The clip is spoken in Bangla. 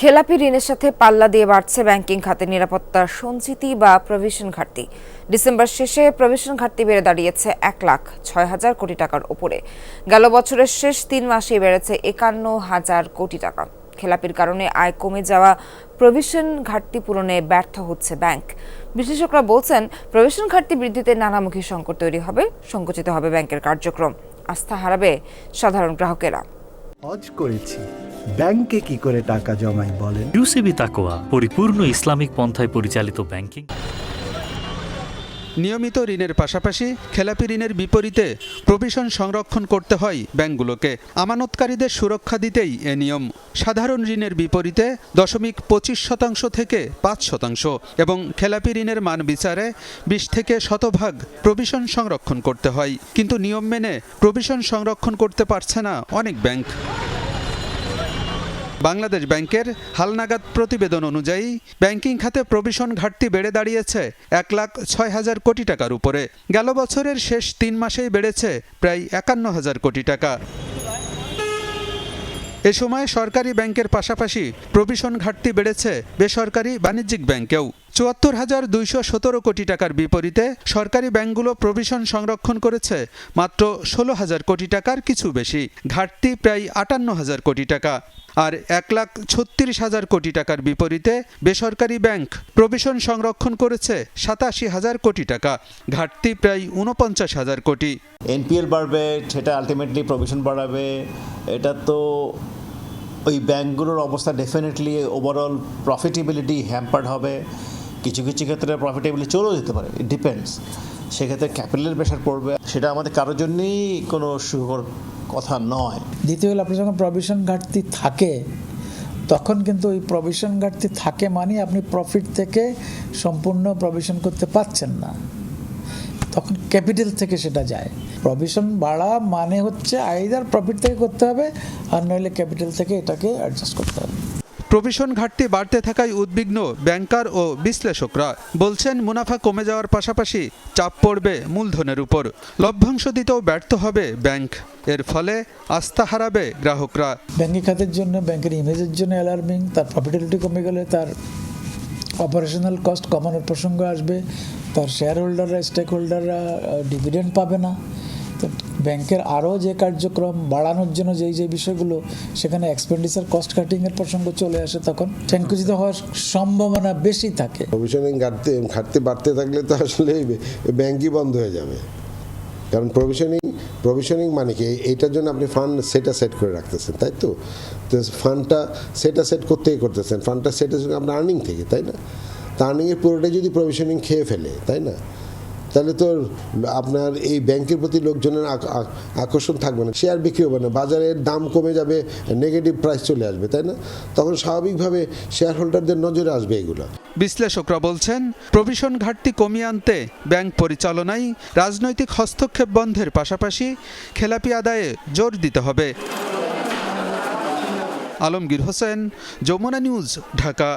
খেলাপি ঋণের সাথে পাল্লা দিয়ে বাড়ছে ব্যাংকিং খাতের নিরাপত্তার সঞ্চিতি বা প্রভিশন ঘাটতি। ডিসেম্বর শেষে প্রভিশন ঘাটতি বেড়ে দাঁড়িয়েছে 1,06,000 কোটি টাকার উপরে। গেল বছরের শেষ 3 মাসে বেড়েছে 51,000 কোটি টাকা। খেলাপির কারণে আয় কমে যাওয়া প্রভিশন ঘাটতি পূরণে ব্যর্থ হচ্ছে ব্যাংক। বিশ্লেষকরা বলছেন, প্রভিশন ঘাটতি বৃদ্ধিতে নানামুখী সংকট তৈরি হবে, সংকুচিত হবে ব্যাংকের কার্যক্রম, আস্থা হারাবে সাধারণ গ্রাহকেরা। হজ করেছি, ব্যাংকে কি করে টাকা জমাই বলেন? ইউসিবি তাকওয়া, পরিপূর্ণ ইসলামিক পন্থায় পরিচালিত ব্যাংকিং। নিয়মিত ঋণের পাশাপাশি খেলাপি ঋণের বিপরীতে প্রভিশন সংরক্ষণ করতে হয় ব্যাংকগুলোকে। আমানতকারীদের সুরক্ষা দিতেই এ নিয়ম। সাধারণ ঋণের বিপরীতে 0.25% থেকে 5% এবং খেলাপি ঋণের মান বিচারে 20 থেকে 100% প্রভিশন সংরক্ষণ করতে হয়। কিন্তু নিয়ম মেনে প্রভিশন সংরক্ষণ করতে পারছে না অনেক ব্যাংক। বাংলাদেশ ব্যাংকের হালনাগাদ প্রতিবেদন অনুযায়ী ব্যাংকিং খাতে প্রভিশন ঘাটতি বেড়ে দাঁড়িয়েছে 1,06,000 কোটি টাকার উপরে। গেল বছরের শেষ 3 মাসেই বেড়েছে প্রায় 51,000 কোটি টাকা। এ সময় সরকারি ব্যাংকের পাশাপাশি প্রভিশন ঘাটতি বেড়েছে বেসরকারি বাণিজ্যিক ব্যাংকেও। 74,217 কোটি টাকার বিপরীতে সরকারি ব্যাংকগুলো প্রভিশন সংরক্ষণ করেছে মাত্র 16,000 কোটি টাকার কিছু বেশি। ঘাটতি প্রায় 58,000 কোটি টাকা। আর 1,36,000 কোটি টাকার বিপরীতে বেসরকারি ব্যাংক প্রভিশন সংরক্ষণ করেছে 87,000 কোটি টাকা। ঘাটতি প্রায় 49,000 কোটি। এনপিএল বাড়বে, সেটা আলটিমেটলি প্রভিশন বাড়াবে। এটা তো ওই ব্যাংকগুলোর অবস্থা ডেফিনেটলি ওভারঅল প্রফিটেবিলিটি হ্যাম্পার্ড হবে। কিছু কিছু ক্ষেত্রে প্রফিটেবিলিটি চলেও যেতে পারে, ইট ডিপেন্ডস। সেক্ষেত্রে ক্যাপিটালের প্রেশার পড়বে, সেটা আমাদের কারোর জন্যই কোনো সুখকর কথা নয়। দ্বিতীয় হলো, আপনার যখন প্রভিশন ঘাটতি থাকে তখন কিন্তু ওই প্রভিশন ঘাটতি থাকে মানে আপনি প্রফিট থেকে সম্পূর্ণ প্রভিশন করতে পারছেন না, তখন ক্যাপিটাল থেকে সেটা যায়। প্রভিশন বাড়া মানে হচ্ছে আইদার প্রফিট থেকে করতে হবে আর নইলে ক্যাপিটাল থেকে এটাকে অ্যাডজাস্ট করতে হবে। প্রভিশন ঘাটতি বাড়তে থাকায় উদ্বিগ্ন ব্যাংকার ও বিশ্লেষকরা। বলছেন, মুনাফা কমে যাওয়ার পাশাপাশি চাপ পড়বে মূলধনের উপর। লভ্যাংশ দিতেও ব্যর্থ হবে ব্যাংক। এর ফলে আস্থা হারাবে গ্রাহকরা। ব্যাংকিং খাতের জন্য, ব্যাংকের ইমেজের জন্য অ্যালার্মিং। তার প্রফিটেবিলিটি কমে গেলে তার অপারেশনাল কস্ট কমানোর প্রসঙ্গ আসবে। তার শেয়ার হোল্ডাররা, স্টেক হোল্ডাররা ডিভিডেন্ড পাবে না। তো ব্যাংকের আরও যে কার্যক্রম বাড়ানোর জন্য যেই বিষয়গুলো, সেখানে এক্সপেন্ডিচার কস্ট কাটিংয়ের প্রসঙ্গ চলে আসে, তখন সংকুচিত হওয়ার সম্ভাবনা বেশি থাকে। প্রভিশনিং ঘাটতি বাড়তে থাকলে তো আসলে ব্যাংকই বন্ধ হয়ে যাবে। কারণ প্রভিশনিং মানে কি, এইটার জন্য আপনি ফান্ড সেট করে রাখতেছেন, তাই তো? ফান্ডটা সেট করতেছেন, ফান্ডটা সেট আপনার আর্নিং থেকে, তাই না? তা আর্নিংয়ের পুরোটাই যদি প্রভিশনিং খেয়ে ফেলে, তাই না, তাহলে তো আপনার এই ব্যাংকের প্রতি লোকজনের আকর্ষণ থাকবে না, শেয়ার বিক্রি হবে না, বাজারের দাম কমে যাবে, নেগেটিভ প্রাইস চলে আসবে, তাই না? তখন স্বাভাবিকভাবে শেয়ার হোল্ডারদের নজরে আসবে এগুলো। বিশ্লেষকরা বলছেন, প্রভিশন ঘাটতি কমিয়ে আনতে ব্যাংক পরিচালনায় রাজনৈতিক হস্তক্ষেপ বন্ধের পাশাপাশি খেলাপি আদায়ে জোর দিতে হবে। আলমগীর হোসেন, যমুনা নিউজ, ঢাকা।